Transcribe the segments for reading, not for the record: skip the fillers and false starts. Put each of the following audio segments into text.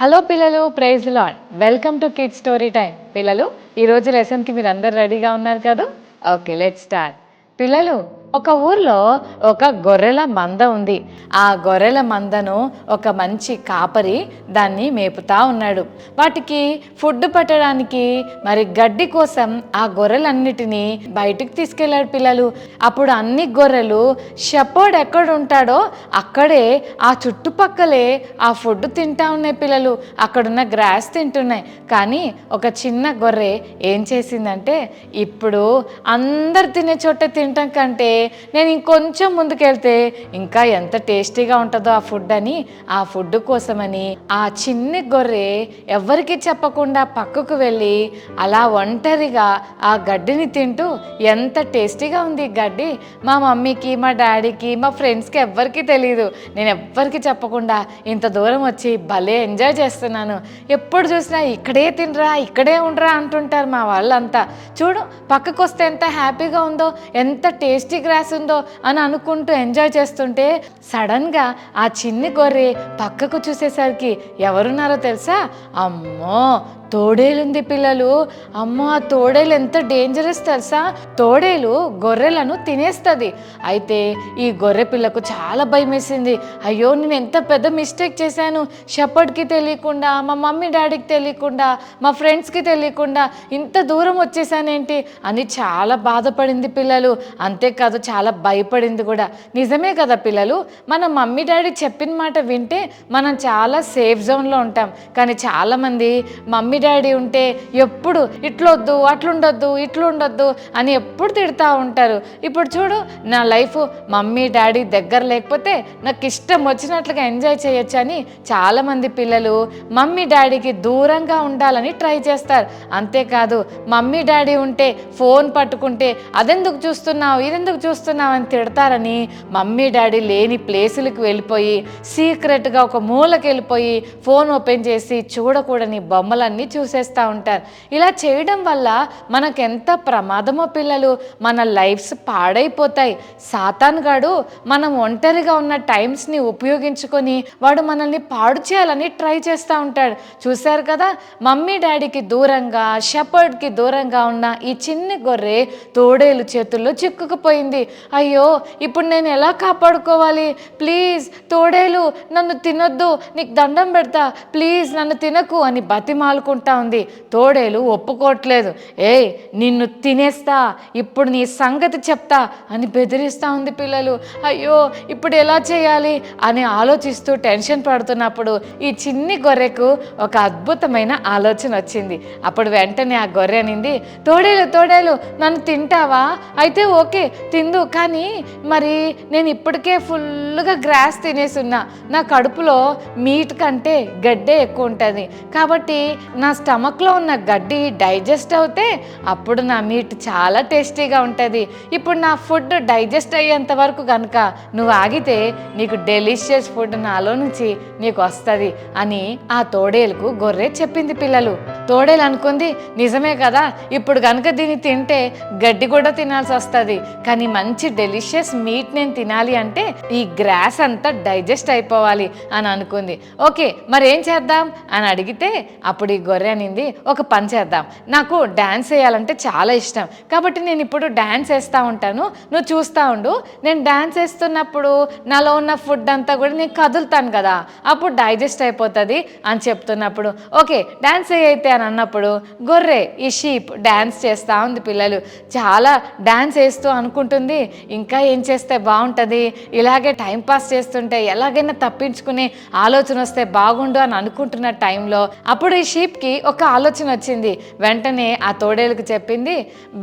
Hello పిల్లలు, praise Lord. Welcome to kids story time. పిల్లలు, ఈరోజు లెసన్కి మీరు అందరు రెడీగా ఉన్నారు కదా? Okay, let's start. పిల్లలు, ఒక ఊర్లో ఒక గొర్రెల మంద ఉంది. ఆ గొర్రెల మందను ఒక మంచి కాపరి దాన్ని మేపుతా ఉన్నాడు. వాటికి ఫుడ్ పట్టడానికి మరి గడ్డి కోసం ఆ గొర్రెలన్నిటినీ బయటికి తీసుకెళ్ళాడు పిల్లలు. అప్పుడు అన్ని గొర్రెలు షెపర్డ్ ఎక్కడ ఉంటాడో అక్కడే ఆ చుట్టుపక్కలే ఆ ఫుడ్ తింటా ఉన్నాయి పిల్లలు. అక్కడున్న గ్రాస్ తింటున్నాయి. కానీ ఒక చిన్న గొర్రె ఏం చేసిందంటే, ఇప్పుడు అందరు తినే చోట తినటం కంటే నేను ఇంకొంచెం ముందుకెళ్తే ఇంకా ఎంత టేస్టీగా ఉంటుందో ఆ ఫుడ్ అని, ఆ ఫుడ్ కోసమని ఆ చిన్ని గొర్రె ఎవరికి చెప్పకుండా పక్కకు వెళ్ళి అలా ఒంటరిగా ఆ గడ్డిని తింటూ, ఎంత టేస్టీగా ఉంది గడ్డి, మా మమ్మీకి, మా డాడీకి, మా ఫ్రెండ్స్కి ఎవ్వరికీ తెలియదు, నేను ఎవ్వరికి చెప్పకుండా ఇంత దూరం వచ్చి భలే ఎంజాయ్ చేస్తున్నాను, ఎప్పుడు చూసినా ఇక్కడే తినరా, ఇక్కడే ఉండరా అంటుంటారు మా వాళ్ళంతా. చూడు పక్కకు వస్తే ఎంత హ్యాపీగా ఉందో, ఎంత టేస్టీ గ్రాస్ ఉందో అని అనుకుంటూ ఎంజాయ్ చేస్తుంటే సడన్గా ఆ చిన్ని గొర్రె పక్కకు చూసేసరికి ఎవరున్నారో తెలుసా? అమ్మో, తోడేలుంది పిల్లలు. అమ్మో, ఆ తోడేలు ఎంత డేంజరస్ తెలుసా? తోడేలు గొర్రెలను తినేస్తుంది. అయితే ఈ గొర్రె పిల్లకు చాలా భయం వేసింది. అయ్యో, నేను ఎంత పెద్ద మిస్టేక్ చేశాను, షెపర్డ్కి తెలియకుండా, మా మమ్మీ డాడీకి తెలియకుండా, మా ఫ్రెండ్స్కి తెలియకుండా ఇంత దూరం వచ్చేసానేంటి అని చాలా బాధపడింది పిల్లలు. అంతేకాదు చాలా భయపడింది కూడా. నిజమే కదా పిల్లలు, మన మమ్మీ డాడీ చెప్పిన మాట వింటే మనం చాలా సేఫ్ జోన్లో ఉంటాం. కానీ చాలామంది మమ్మీ డాడీ ఉంటే ఎప్పుడు ఇట్లొద్దు, అట్లుండొద్దు, ఇట్లుండొద్దు అని ఎప్పుడు తిడతా ఉంటారు. ఇప్పుడు చూడు, నా లైఫ్ మమ్మీ డాడీ దగ్గర లేకపోతే నాకు ఇష్టం వచ్చినట్లుగా ఎంజాయ్ చేయొచ్చు అని చాలామంది పిల్లలు మమ్మీ డాడీకి దూరంగా ఉండాలని ట్రై చేస్తారు. అంతేకాదు మమ్మీ డాడీ ఉంటే ఫోన్ పట్టుకుంటే అదెందుకు చూస్తున్నావు, ఇదెందుకు చూస్తున్నావు అని తిడతారని మమ్మీ డాడీ లేని ప్లేసులకు వెళ్ళిపోయి సీక్రెట్గా ఒక మూలకి వెళ్ళిపోయి ఫోన్ ఓపెన్ చేసి చూడకూడని బొమ్మలన్నీ చూసేస్తూ ఉంటారు. ఇలా చేయడం వల్ల మనకెంత ప్రమాదమో పిల్లలు, మన లైఫ్స్ పాడైపోతాయి. సాతాన్ గాడు మనం ఒంటరిగా ఉన్న టైమ్స్ని ఉపయోగించుకొని వాడు మనల్ని పాడు చేయాలని ట్రై చేస్తూ ఉంటాడు. చూశారు కదా, మమ్మీ డాడీకి దూరంగా, షెపర్డ్కి దూరంగా ఉన్న ఈ చిన్ని గొర్రె తోడేలు చేతుల్లో చిక్కుకుపోయింది. అయ్యో, ఇప్పుడు నేను ఎలా కాపాడుకోవాలి? ప్లీజ్ తోడేలు, నన్ను తినొద్దు, నీకు దండం పెడతా, ప్లీజ్ నన్ను తినకు అని బతిమాలుకుంటా ఉంది. తోడేలు ఒప్పుకోవట్లేదు. ఏయ్, నిన్ను తినేస్తా, ఇప్పుడు నీ సంగతి చెప్తా అని బెదిరిస్తూ ఉంది పిల్లలు. అయ్యో, ఇప్పుడు ఎలా చేయాలి అని ఆలోచిస్తూ టెన్షన్ పడుతున్నప్పుడు ఈ చిన్ని గొర్రెకు ఒక అద్భుతమైన ఆలోచన వచ్చింది. అప్పుడు వెంటనే ఆ గొర్రె అనింది, తోడేలు తోడేలు, నన్ను తింటావా? అయితే ఓకే తిందు, కానీ మరి నేను ఇప్పటికే ఫుల్గా గ్రాస్ తినేసున్నా, నా కడుపులో మీట్ కంటే గడ్డే ఎక్కువ ఉంటుంది, కాబట్టి నా స్టమక్లో ఉన్న గడ్డి డైజెస్ట్ అవుతే అప్పుడు నా మీట్ చాలా టేస్టీగా ఉంటుంది. ఇప్పుడు నా ఫుడ్ డైజెస్ట్ అయ్యేంత వరకు కనుక నువ్వు ఆగితే నీకు డెలిషియస్ ఫుడ్ నాలో నుంచి నీకు వస్తుంది అని ఆ తోడేలుకు గొర్రె చెప్పింది పిల్లలు. తోడేలు అనుకుంది, నిజమే కదా, ఇప్పుడు కనుక దీన్ని తింటే గడ్డి కూడా తినాల్సి వస్తుంది, కానీ మంచి డెలిషియస్ మీట్ నేను తినాలి అంటే ఈ గ్రాస్ అంతా డైజెస్ట్ అయిపోవాలి అని అనుకుంది. ఓకే, మరి ఏం చేద్దాం అని అడిగితే అప్పుడు ఈ గొర్రె అనింది, ఒక పని చేద్దాం, నాకు డ్యాన్స్ వేయాలంటే చాలా ఇష్టం, కాబట్టి నేను ఇప్పుడు డ్యాన్స్ వేస్తూ ఉంటాను, నువ్వు చూస్తూ ఉండు, నేను డ్యాన్స్ వేస్తున్నప్పుడు నాలో ఉన్న ఫుడ్ అంతా కూడా నేను కదులుతాను కదా, అప్పుడు డైజెస్ట్ అయిపోతుంది అని చెప్తున్నప్పుడు ఓకే డ్యాన్స్ అయితే అని అన్నప్పుడు గొర్రె, ఈ షీప్ డ్యాన్స్ చేస్తూ ఉంది పిల్లలు. చాలా డ్యాన్స్ వేస్తూ అనుకుంటుంది, ఇంకా ఏం చేస్తే బాగుంటుంది, ఇలాగే టైంపాస్ చేస్తుంటే ఎలాగైనా తప్పించుకునే ఆలోచన వస్తే బాగుండు అని అనుకుంటున్న టైంలో అప్పుడు ఈ షీప్కి ఒక ఆలోచన వచ్చింది. వెంటనే ఆ తోడేలుకు చెప్పింది,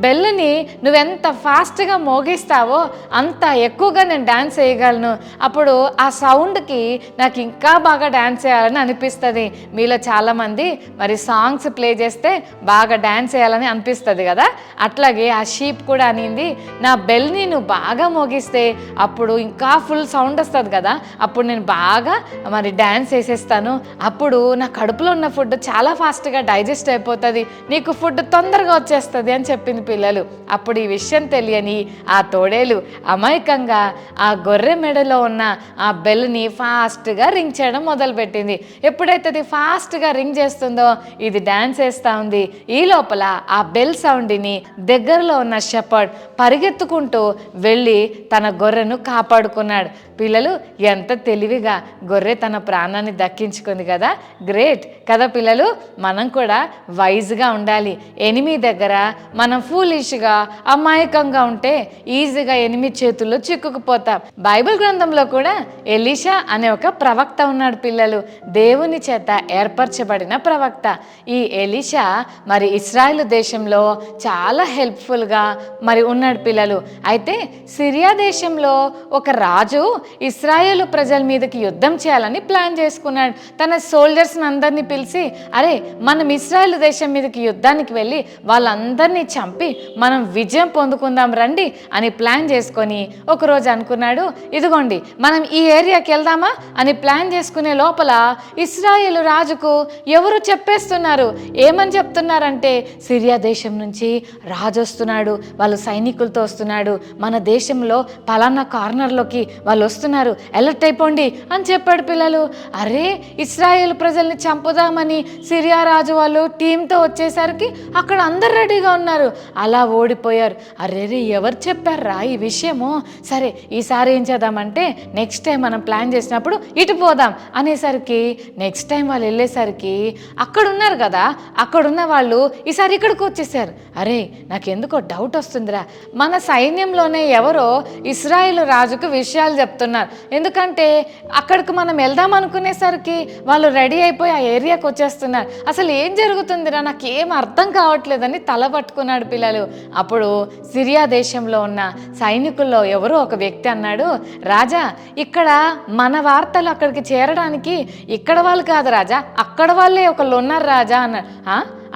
బెల్లుని నువ్వెంత ఫాస్ట్గా మోగిస్తావో అంత ఎక్కువగా నేను డ్యాన్స్ వేయగలను, అప్పుడు ఆ సౌండ్కి నాకు ఇంకా బాగా డ్యాన్స్ చేయాలని అనిపిస్తుంది. మీలో చాలామంది మరి సాంగ్స్ సాంగ్స్ ప్లే చేస్తే బాగా డ్యాన్స్ వేయాలని అనిపిస్తుంది కదా, అట్లాగే ఆ షీప్ కూడా అనింది, నా బెల్ని నువ్వు బాగా మోగిస్తే అప్పుడు ఇంకా ఫుల్ సౌండ్ వస్తుంది కదా, అప్పుడు నేను బాగా మరి డ్యాన్స్ వేసేస్తాను, అప్పుడు నా కడుపులో ఉన్న ఫుడ్ చాలా ఫాస్ట్గా డైజెస్ట్ అయిపోతుంది, నీకు ఫుడ్ తొందరగా వచ్చేస్తుంది అని చెప్పింది పిల్లలు. అప్పుడు ఈ విషయం తెలియని ఆ తోడేలు అమాయకంగా ఆ గొర్రె మెడలో ఉన్న ఆ బెల్ని ఫాస్ట్గా రింగ్ చేయడం మొదలుపెట్టింది. ఎప్పుడైతే అది ఫాస్ట్గా రింగ్ చేస్తుందో ఇది డ్యాన్స్ వేస్తూ ఉంది. ఈ లోపల ఆ బెల్ సౌండ్ని దగ్గరలో ఉన్న షెపర్డ్ పరిగెత్తుకుంటూ వెళ్ళి తన గొర్రెను కాపాడుకున్నాడు. పిల్లలు ఎంత తెలివిగా గొర్రె తన ప్రాణాన్ని దక్కించుకుంది కదా, గ్రేట్ కదా పిల్లలు. మనం కూడా వైజ్గా ఉండాలి. ఎనిమి దగ్గర మనం ఫూలిష్గా అమాయకంగా ఉంటే ఈజీగా ఎనిమి చేతుల్లో చిక్కుకుపోతాం. బైబిల్ గ్రంథంలో కూడా ఎలీషా అనే ఒక ప్రవక్త ఉన్నాడు పిల్లలు, దేవుని చేత ఏర్పరచబడిన ప్రవక్త. ఈ ఎలీషా మరి ఇశ్రాయేలు దేశంలో చాలా హెల్ప్ఫుల్గా మరి ఉన్నాడు పిల్లలు. అయితే సిరియా దేశంలో ఒక రాజు ఇశ్రాయేలు ప్రజల మీదకి యుద్ధం చేయాలని ప్లాన్ చేసుకున్నాడు. తన సోల్జర్స్ని అందరినీ పిలిచి, అరే మనం ఇశ్రాయేలు దేశం మీదకి యుద్ధానికి వెళ్ళి వాళ్ళందరినీ చంపి మనం విజయం పొందుకుందాం రండి అని ప్లాన్ చేసుకొని ఒకరోజు అనుకున్నాడు, ఇదిగోండి మనం ఈ ఏరియాకి వెళ్దామా అని ప్లాన్ చేసుకునే లోపల ఇశ్రాయేలు రాజుకు ఎవరు చెప్పేస్తున్నారు. ఏమని చెప్తున్నారంటే, సిరియా దేశం నుంచి రాజు వస్తున్నాడు, వాళ్ళు సైనికులతో వస్తున్నాడు, మన దేశంలో పలానా కార్నర్లోకి వాళ్ళు వస్తున్నారు, అలర్ట్ అయిపోండి అని చెప్పాడు పిల్లలు. అరే ఇశ్రాయేలు ప్రజల్ని చంపుదామని సిరియా రాజు వాళ్ళు టీంతో వచ్చేసరికి అక్కడ అందరు రెడీగా ఉన్నారు, అలా ఓడిపోయారు. అరే ఎవరు చెప్పారా ఈ విషయము, సరే ఈసారి ఏం చేద్దామంటే నెక్స్ట్ టైం మనం ప్లాన్ చేసినప్పుడు ఇటు పోదాం అనేసరికి నెక్స్ట్ టైం వాళ్ళు వెళ్ళేసరికి అక్కడ ఉన్నారు కదా, అక్కడున్న వాళ్ళు ఈసారి ఇక్కడికి వచ్చేసారు. అరే నాకెందుకో డౌట్ వస్తుందిరా, మన సైన్యంలోనే ఎవరో ఇశ్రాయేలు రాజుకు విషయాలు చెప్తున్నారు, ఎందుకంటే అక్కడికి మనం వెళ్దాం అనుకునేసరికి వాళ్ళు రెడీ అయిపోయి ఆ ఏరియాకి వచ్చేస్తున్నారు, అసలు ఏం జరుగుతుందిరా నాకేం అర్థం కావట్లేదని తల పట్టుకున్నాడు పిల్లలు. అప్పుడు సిరియా దేశంలో ఉన్న సైనికుల్లో ఎవరో ఒక వ్యక్తి అన్నాడు, రాజా ఇక్కడ మన వార్తలు అక్కడికి చేరడానికి ఇక్కడ వాళ్ళు కాదు రాజా, అక్కడ వాళ్ళే ఒకళ్ళు ఉన్నారు రాజా అన్నాడు.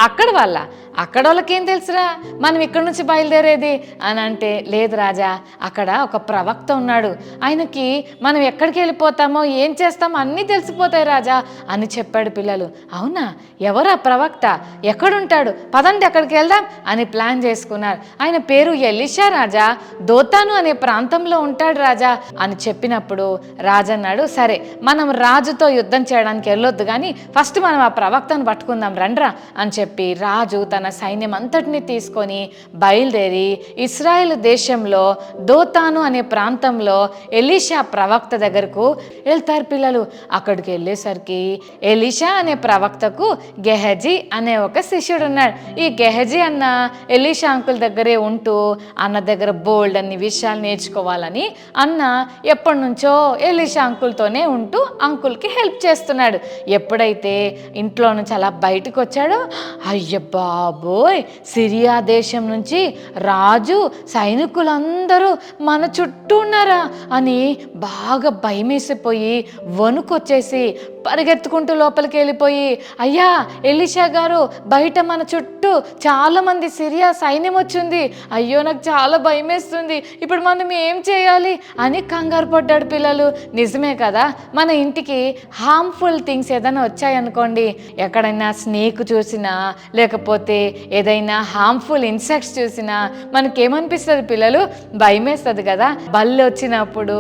అక్కడ వాళ్ళ అక్కడ వాళ్ళకేం తెలుసురా మనం ఇక్కడ నుంచి బయలుదేరేది అని అంటే, లేదు రాజా అక్కడ ఒక ప్రవక్త ఉన్నాడు, ఆయనకి మనం ఎక్కడికి వెళ్ళిపోతామో ఏం చేస్తామో అన్నీ తెలిసిపోతాయి రాజా అని చెప్పాడు పిల్లలు. అవునా, ఎవరా ప్రవక్త, ఎక్కడుంటాడు, పదండి అక్కడికి వెళ్దాం అని ప్లాన్ చేసుకున్నారు. ఆయన పేరు ఎలీషా రాజా, దోతాను అనే ప్రాంతంలో ఉంటాడు రాజా అని చెప్పినప్పుడు రాజు అన్నాడు, సరే మనం రాజుతో యుద్ధం చేయడానికి వెళ్ళొద్దు కానీ ఫస్ట్ మనం ఆ ప్రవక్తను పట్టుకుందాం రండ్రా అని చెప్పి రాజు తన సైన్యం అంతటిని తీసుకొని బయలుదేరి ఇశ్రాయేలు దేశంలో దోతాను అనే ప్రాంతంలో ఎలీషా ప్రవక్త దగ్గరకు వెళ్తారు పిల్లలు. అక్కడికి వెళ్ళేసరికి ఎలీషా అనే ప్రవక్తకు గెహజీ అనే ఒక శిష్యుడు ఉన్నాడు. ఈ గెహజీ అన్న ఎలీషా అంకుల్ దగ్గరే ఉంటూ అన్న దగ్గర బోల్డ్ అన్ని విషయాలు నేర్చుకోవాలని అన్న ఎప్పటి నుంచో ఎలీషా అంకుల్తోనే ఉంటూ అంకుల్కి హెల్ప్ చేస్తున్నాడు. ఎప్పుడైతే ఇంట్లో నుంచి అలా బయటకు వచ్చాడో, అయ్య బాబోయ్ సిరియా దేశం నుంచి రాజు సైనికులందరూ మన చుట్టూ ఉన్నారా అని బాగా భయమేసిపోయి వణుకొచ్చేసి పరిగెత్తుకుంటూ లోపలికి వెళ్ళిపోయి, అయ్యా ఎలీషా గారు బయట మన చుట్టూ చాలామంది సిరియా సైన్యం వచ్చింది, అయ్యో నాకు చాలా భయమేస్తుంది, ఇప్పుడు మనం ఏం చేయాలి అని కంగారు పడ్డాడు పిల్లలు. నిజమే కదా, మన ఇంటికి హార్మ్ఫుల్ థింగ్స్ ఏదైనా వచ్చాయనుకోండి, ఎక్కడైనా స్నేక్ చూసినా లేకపోతే ఏదైనా హార్మ్ఫుల్ ఇన్సెక్ట్స్ చూసినా మనకేమనిపిస్తుంది పిల్లలు, భయమేస్తుంది కదా. బల్లి వచ్చినప్పుడు,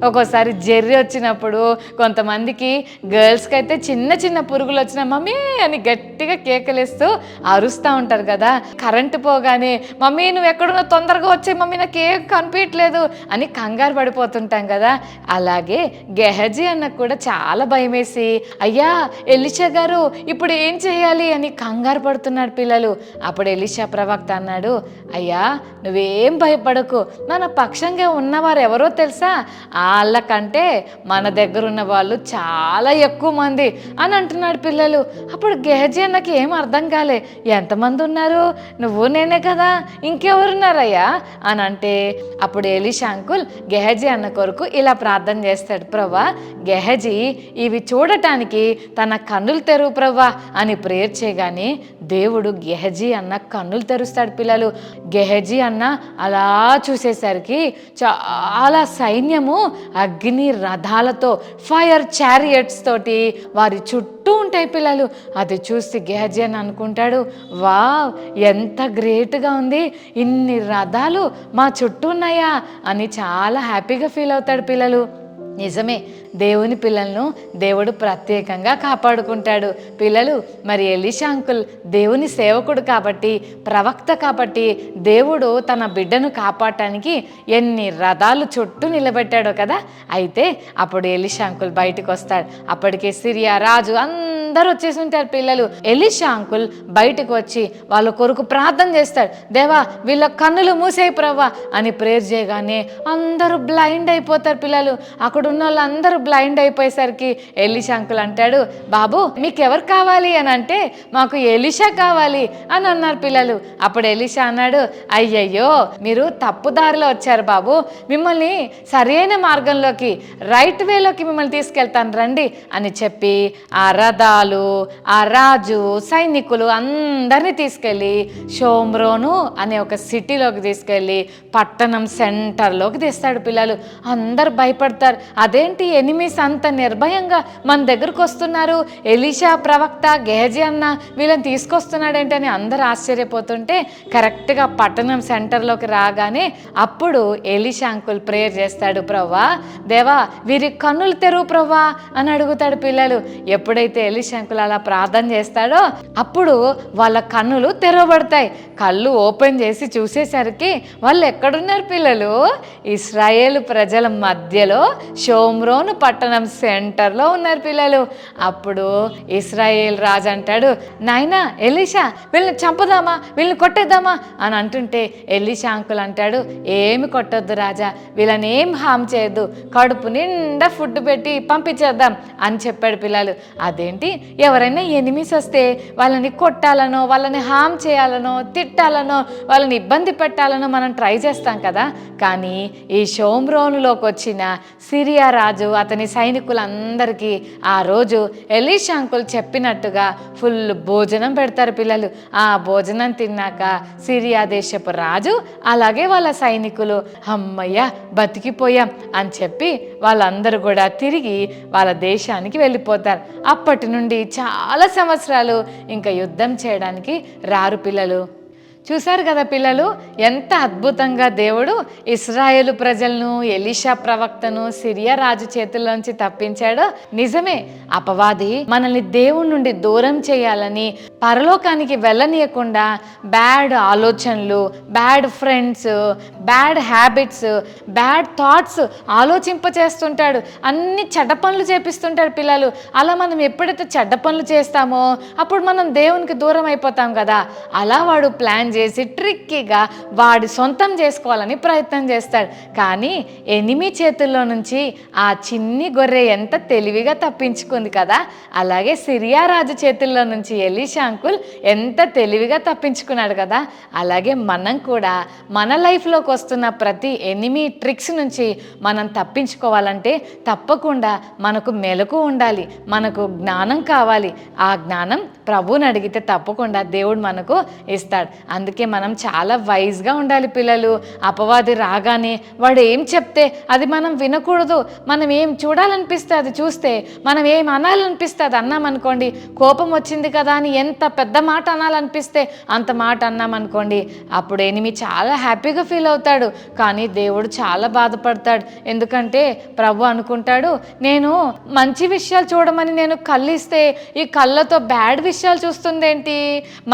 ఒక్కోసారి జెర్రీ వచ్చినప్పుడు, కొంతమందికి గర్ల్స్కి అయితే చిన్న చిన్న పురుగులు వచ్చిన మమ్మీ అని గట్టిగా కేకలేస్తూ అరుస్తూ ఉంటారు కదా. కరెంటు పోగానే మమ్మీ నువ్వు ఎక్కడున్నా తొందరగా వచ్చే మమ్మీ నాకు ఏం కనిపించట్లేదు అని కంగారు పడిపోతుంటాం కదా. అలాగే గెహజీ అన్నకు కూడా చాలా భయమేసి, అయ్యా ఎలీషా గారు ఇప్పుడు ఏం చేయాలి అని కంగారు పడుతున్నాడు పిల్లలు. అప్పుడు ఎలీషా ప్రవక్త అన్నాడు, అయ్యా నువ్వేం భయపడకు, మన పక్షంగా ఉన్నవారు ఎవరో తెలుసా, వాళ్ళకంటే మన దగ్గర ఉన్న వాళ్ళు చాలా ఎక్కువ మంది అని అంటున్నాడు పిల్లలు. అప్పుడు గెహజీ అన్నకి ఏం అర్థం కాలే, ఎంతమంది ఉన్నారు, నువ్వు నేనే కదా, ఇంకెవరున్నారయ్యా అని అంటే, అప్పుడు ఎలీషా అంకుల్ గెహజీ అన్న కొరకు ఇలా ప్రార్థన చేస్తాడు, ప్రభా గెహజీ ఇవి చూడటానికి తన కన్నులు తెరువు ప్రభా అని ప్రేయర్ చేయగానే దేవుడు గెహజీ అన్న కన్నులు తెరుస్తాడు పిల్లలు. గెహజీ అన్న అలా చూసేసరికి చాలా సైన్యము అగ్ని రథాలతో, ఫైర్ చారియట్స్ తోటి వారి చుట్టూ ఉంటాయి పిల్లలు. అది చూసి గెహజీ అని అనుకుంటాడు, వావ్ ఎంత గ్రేట్గా ఉంది, ఇన్ని రథాలు మా చుట్టూ ఉన్నాయా అని చాలా హ్యాపీగా ఫీల్ అవుతాడు పిల్లలు. నిజమే, దేవుని పిల్లలను దేవుడు ప్రత్యేకంగా కాపాడుకుంటాడు పిల్లలు. మరి ఎలీషా అంకుల్ దేవుని సేవకుడు కాబట్టి, ప్రవక్త కాబట్టి దేవుడు తన బిడ్డను కాపాడటానికి ఎన్ని రథాలు చుట్టూ నిలబెట్టాడో కదా. అయితే అప్పుడు ఎలీషా అంకుల్ బయటకు వస్తాడు. అప్పటికే సిరియా రాజు అందరూ వచ్చేసి ఉంటారు పిల్లలు. ఎలీషా అంకుల్ బయటకు వచ్చి వాళ్ళ కొరకు ప్రార్థన చేస్తాడు. దేవా వీళ్ళ కన్నులు మూసేయి ప్రవ్వా అని ప్రేయర్ చేయగానే అందరూ బ్లైండ్ అయిపోతారు పిల్లలు. అక్కడ ఉన్న వాళ్ళందరూ బ్లైండ్ అయిపోయేసరికి ఎలీషా అంకుల్ అంటాడు, బాబు మీకు ఎవరు కావాలి అని అంటే, మాకు ఎలీషా కావాలి అని అన్నారు పిల్లలు. అప్పుడు ఎలీషా అన్నాడు, అయ్యయ్యో మీరు తప్పుదారిలో వచ్చారు బాబు, మిమ్మల్ని సరైన మార్గంలోకి, రైట్ వేలోకి మిమ్మల్ని తీసుకెళ్తాను రండి అని చెప్పి ఆ రథాలు, ఆ రాజు, సైనికులు అందరినీ తీసుకెళ్ళి షోమ్రోను అనే ఒక సిటీలోకి తీసుకెళ్ళి పట్టణం సెంటర్లోకి తీస్తాడు పిల్లలు. అందరు భయపడతారు, అదేంటి ఎనిమిస్ అంత నిర్భయంగా మన దగ్గరకు వస్తున్నారు, ఎలీషా ప్రవక్త గెహజీ అన్న వీళ్ళని తీసుకొస్తున్నాడేంటి అని అందరు ఆశ్చర్యపోతుంటే కరెక్ట్గా పట్టణం సెంటర్లోకి రాగానే అప్పుడు ఎలీషా అంకుల్ ప్రేయర్ చేస్తాడు, ప్రవ్వా దేవా వీరి కన్నులు తెరువు ప్రవ్వా అని అడుగుతాడు పిల్లలు. ఎప్పుడైతే ఎలీషా అంకుల్ అలా ప్రార్థన చేస్తాడో అప్పుడు వాళ్ళ కన్నులు తెరవబడతాయి. కళ్ళు ఓపెన్ చేసి చూసేసరికి వాళ్ళు ఎక్కడున్నారు పిల్లలు, ఇశ్రాయేలు ప్రజల మధ్యలో షోమ్రోను పట్టణం సెంటర్లో ఉన్నారు పిల్లలు. అప్పుడు ఇశ్రాయేల్ రాజు అంటాడు, నాయనా ఎలీషా వీళ్ళని చంపుదామా, వీళ్ళని కొట్టేద్దామా అని అంటుంటే ఎలీషా అంకుల్ అంటాడు, ఏమి కొట్టొద్దు రాజా, వీళ్ళని ఏం హామ్ చేయొద్దు, కడుపు నిండా ఫుడ్ పెట్టి పంపించేద్దాం అని చెప్పాడు పిల్లలు. అదేంటి ఎవరైనా ఎనిమిస్ వస్తే వాళ్ళని కొట్టాలనో, వాళ్ళని హామ్ చేయాలనో, తిట్టాలనో, వాళ్ళని ఇబ్బంది పెట్టాలనో మనం ట్రై చేస్తాం కదా. కానీ ఈ షోమ్రోనులోకి వచ్చిన సిరియా రాజు అతని సైనికులందరికీ ఆ రోజు ఎలీషా అంకుల్ చెప్పినట్టుగా ఫుల్ భోజనం పెడతారు పిల్లలు. ఆ భోజనం తిన్నాక సిరియా దేశపు రాజు అలాగే వాళ్ళ సైనికులు అమ్మయ్య బతికిపోయాం అని చెప్పి వాళ్ళందరూ కూడా తిరిగి వాళ్ళ దేశానికి వెళ్ళిపోతారు. అప్పటి నుండి చాలా సంవత్సరాలు ఇంకా యుద్ధం చేయడానికి రారు పిల్లలు. చూశారు కదా పిల్లలు, ఎంత అద్భుతంగా దేవుడు ఇశ్రాయేలు ప్రజలను, ఎలీషా ప్రవక్తను సిరియా రాజు చేతుల్లోంచి తప్పించాడో. నిజమే, అపవాది మనల్ని దేవుడి నుండి దూరం చేయాలని, పరలోకానికి వెళ్ళనీయకుండా బ్యాడ్ ఆలోచనలు, bad friends, bad habits, bad thoughts ఆలోచింపచేస్తుంటాడు. అన్ని చెడ్డ పనులు చేపిస్తుంటాడు పిల్లలు. అలా మనం ఎప్పుడైతే చెడ్డ పనులు చేస్తామో అప్పుడు మనం దేవునికి దూరం అయిపోతాం కదా. అలా వాడు ప్లాన్ చేసి ట్రిక్కీగా వాడి సొంతం చేసుకోవాలని ప్రయత్నం చేస్తాడు. కానీ ఎనిమి చేతుల్లో నుంచి ఆ చిన్ని గొర్రె ఎంత తెలివిగా తప్పించుకుంది కదా. అలాగే సిరియా రాజు చేతుల్లో నుంచి ఎలీషా అంకుల్ ఎంత తెలివిగా తప్పించుకున్నాడు కదా. అలాగే మనం కూడా మన లైఫ్లోకి వస్తున్న ప్రతి ఎనిమి ట్రిక్స్ నుంచి మనం తప్పించుకోవాలంటే తప్పకుండా మనకు మెలకు ఉండాలి, మనకు జ్ఞానం కావాలి. ఆ జ్ఞానం ప్రభువుని అడిగితే తప్పకుండా దేవుడు మనకు ఇస్తాడు. అందుకే మనం చాలా వైజ్గా ఉండాలి పిల్లలు. అపవాది రాగానే వాడు ఏం చెప్తే అది మనం వినకూడదు. మనం ఏం చూడాలనిపిస్తే అది చూస్తే, మనం ఏం అనాలనిపిస్తే అది అన్నామనుకోండి, కోపం వచ్చింది కదా అని ఎంత పెద్ద మాట అనాలనిపిస్తే అంత మాట అన్నామనుకోండి, అప్పుడు ఎనిమి చాలా హ్యాపీగా ఫీల్ అవుతాడు. కానీ దేవుడు చాలా బాధపడతాడు. ఎందుకంటే ప్రభు అనుకుంటాడు, నేను మంచి విషయాలు చూడమని నేను కళ్ళిస్తే ఈ కళ్ళతో బ్యాడ్ విషయాలు చూస్తుందేంటి,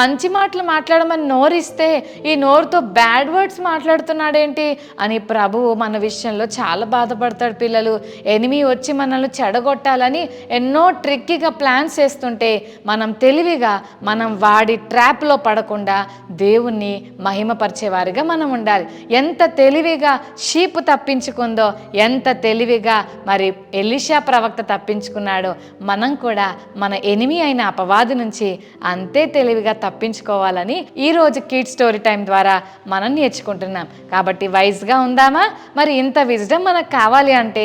మంచి మాటలు మాట్లాడమని నోరిస్తే ఈ నోరుతో బ్యాడ్ వర్డ్స్ మాట్లాడుతున్నాడేంటి అని ప్రభువు మన విషయంలో చాలా బాధపడతాడు పిల్లలు. ఎనిమి వచ్చి మనల్ని చెడగొట్టాలని ఎన్నో ట్రిక్కీగా ప్లాన్స్ చేస్తుంటే మనం తెలివిగా మనం వాడి ట్రాప్లో పడకుండా దేవుణ్ణి మహిమపరిచేవారిగా మనం ఉండాలి. ఎంత తెలివిగా షీపు తప్పించుకుందో, ఎంత తెలివిగా మరి ఎలీషా ప్రవక్త తప్పించుకున్నాడో, మనం కూడా మన ఎనిమి అయిన అపవాది నుంచి అంతే తెలివిగా తప్పించుకోవాలని ఈరోజు కిడ్స్ స్టోరీ టైం ద్వారా మనం నేర్చుకుంటున్నాం. కాబట్టి వైజ్గా ఉందామా? మరి ఇంత విజ్డమ్ మనకు కావాలి అంటే,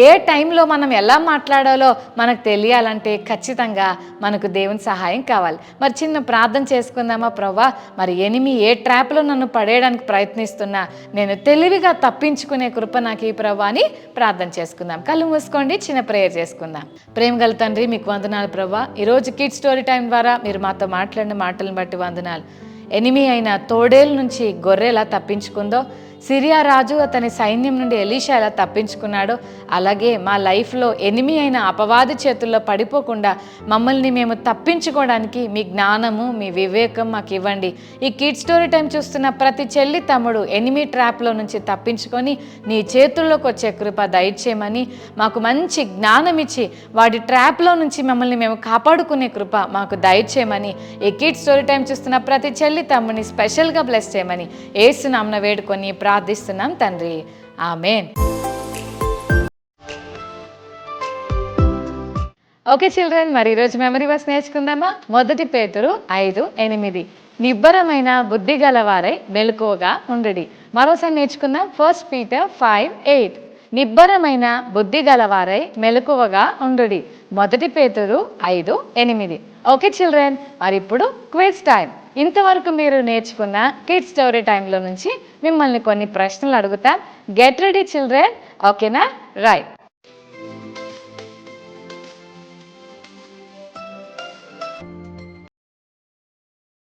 ఏ టైంలో మనం ఎలా మాట్లాడాలో మనకు తెలియాలంటే ఖచ్చితంగా మనకు దేవుని సహాయం కావాలి. మరి చిన్న ప్రార్థన చేసుకుందామా? ప్రభా, మరి ఎనిమి ఏ ట్రాప్లో నన్ను పడేయడానికి ప్రయత్నిస్తున్నా నేను తెలివిగా తప్పించుకునే కృప నాకు ఈ ప్రభా అని ప్రార్థన చేసుకుందాం. కళ్ళు మూసుకోండి, చిన్న ప్రేయర్ చేసుకుందాం. ప్రేమ గల తండ్రి, మీకు వందనాలు ప్రభా. ఈరోజు కిడ్స్ స్టోరీ టైం ద్వారా మీరు మాతో మాట్లాడిన మాటలను బట్టి వందనాలు. ఎనిమి అయిన తోడేలు నుంచి గొర్రె ఎలా తప్పించుకుందో, సిరియా రాజు అతని సైన్యం నుండి ఎలీషా ఎలా తప్పించుకున్నాడో, అలాగే మా లైఫ్లో ఎనిమి అయిన అపవాది చేతుల్లో పడిపోకుండా మమ్మల్ని మేము తప్పించుకోవడానికి మీ జ్ఞానము, మీ వివేకం మాకు ఇవ్వండి. ఈ కిడ్స్ స్టోరీ టైం చూస్తున్న ప్రతి చెల్లి తమ్ముడు ఎనిమి ట్రాప్లో నుంచి తప్పించుకొని నీ చేతుల్లోకి వచ్చే కృప దయచేయమని, మాకు మంచి జ్ఞానం ఇచ్చి వాడి ట్రాప్లో నుంచి మమ్మల్ని మేము కాపాడుకునే కృప మాకు దయచేయమని, ఈ కిడ్స్ స్టోరీ టైం చూస్తున్న ప్రతి చెల్లి తమ్ముడిని స్పెషల్గా బ్లెస్ చేయమని యేసు నామమున వేడుకొని ప్రార్థిస్తున్నాం తండ్రి, ఆమేన్. ఓకే చిల్డ్రన్, మరి ఈరోజు మెమరీ వర్స్ నేర్చుకుందామా? 1 పేతురు 5:8 నిబ్బరమైన బుద్ధి గలవారై మెలకువగా ఉండుడి. మరోసారి నేర్చుకుందాం. 1 పీటర్ 5:8 నిబ్బరమైన బుద్ధి గలవారై మెలకువగా ఉండుడి. 1 పేతురు 5:8. ఓకే చిల్డ్రన్, మరి ఇప్పుడు క్విజ్ టైం. ఇంతవరకు మీరు నేర్చుకున్న కిడ్స్ స్టోరీ టైంలో నుంచి మిమ్మల్ని కొన్ని ప్రశ్నలు అడుగుతాం. గెట్ రెడీ చిల్డ్రన్, ఓకేనా? రైట్.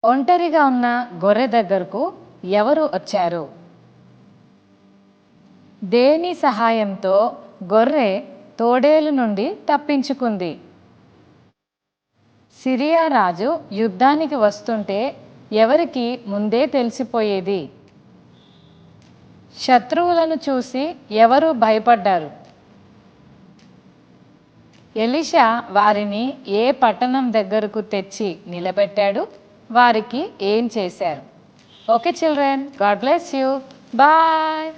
ఒంటరిగా ఉన్న గొర్రె దగ్గరకు ఎవరు వచ్చారు? దేని సహాయంతో గొర్రె తోడేలు నుండి తప్పించుకుంది? సిరియా రాజు యుద్ధానికి వస్తుంటే ఎవరికి ముందే తెలిసిపోయేది? శత్రువులను చూసి ఎవరు భయపడ్డారు? ఎలీషా వారిని ఏ పట్టణం దగ్గరకు తెచ్చి నిలబెట్టాడు? వారికి ఏం చేశారు? Okay children, God bless you, bye.